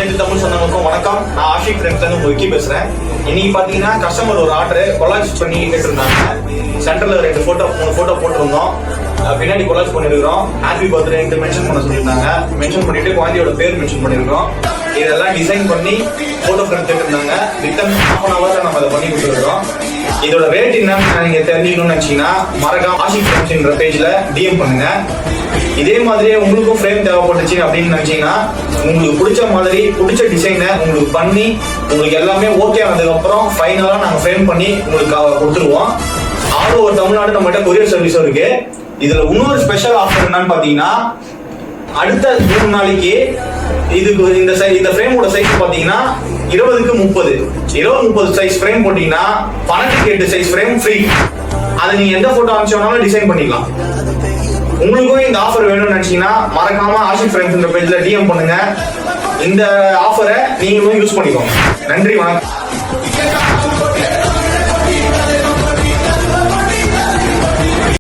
அனைத்து தமிழ் சொந்தங்களுக்கும் வணக்கம். நான் ஆஷிக் ஃப்ரெண்ட்ஸ்ல உங்க விக்கி பேசுறேன். இன்னைக்கு பாத்தீங்கன்னா கஸ்டமர் ஒரு ஆர்டர் கொலாஜ் பண்ணி கேட்டிருந்தாங்க. சென்டர்ல 3 போட்டோ போட்டிருந்தோம். பின்னாடி கொலாஜ் பண்ணிருக்கிறோம். ஹாப்பி பர்த்டே மென்ஷன் பண்ண சொல்லியிருந்தாங்க. மென்ஷன் பண்ணிட்டு குழந்தையோட பேர் மென்ஷன் பண்ணிருக்கிறோம். இதெல்லாம் டிசைன் பண்ணி போட்டோ ஃப்ரெண்ட் கேட்டிருந்தாங்க. வித்தின் ½ an hour நம்ம அதை பண்ணி கொடுத்துருக்கோம். இதோட ரேட் என்னன்னு நீங்க தெரிஞ்சுக்கணும்னு நினைச்சீங்கன்னா மறக்காம ஆஷிக் ஃப்ரெண்ட்ஸ்ன்ற பேஜ்ல டிஎம் பண்ணுங்க. இதே மாதிரியே உங்களுக்கும் ஃப்ரேம் தேவைப்பட்டுச்சு அப்படின்னு நினைச்சீங்கன்னா உங்களுக்கு பிடிச்ச மாதிரி பிடிச்ச டிசைனை உங்களுக்கு பண்ணி உங்களுக்கு எல்லாமே ஓகே ஆனதுக்கு அப்புறம் ஃபைனலா நாங்க ஃப்ரேம் பண்ணி உங்களுக்கு கொடுத்துருவோம். ஆல் ஓவர் தமிழ்நாடு நம்மகிட்ட கொரியர் சர்வீஸும் இருக்கு. இதுல இன்னொரு ஸ்பெஷல் ஆஃபர் என்னன்னு பாத்தீங்கன்னா அடுத்த 3 நாளைக்கு இதுக்கு இந்த ஃப்ரேமோட சைஸ் பாத்தீங்கன்னா 20க்கு 30 சைஸ் ஃப்ரேம் போட்டீங்கன்னா 12 சைஸ் ஃப்ரேம் ஃப்ரீ. அதை நீங்க எந்த போட்டோ அனுப்பிச்சோம்னாலும் டிசைன் பண்ணிக்கலாம். உங்களுக்கும் இந்த ஆஃபர் வேணும்னு நினைச்சீங்கன்னா மறக்காம ஆஷிக் ஃப்ரெண்ட்ஸ்ன்ற பேஜ்ல டிஎம் பண்ணுங்க. இந்த ஆஃபரை நீங்களும் யூஸ் பண்ணிக்கோங்க. நன்றி, வணக்கம்.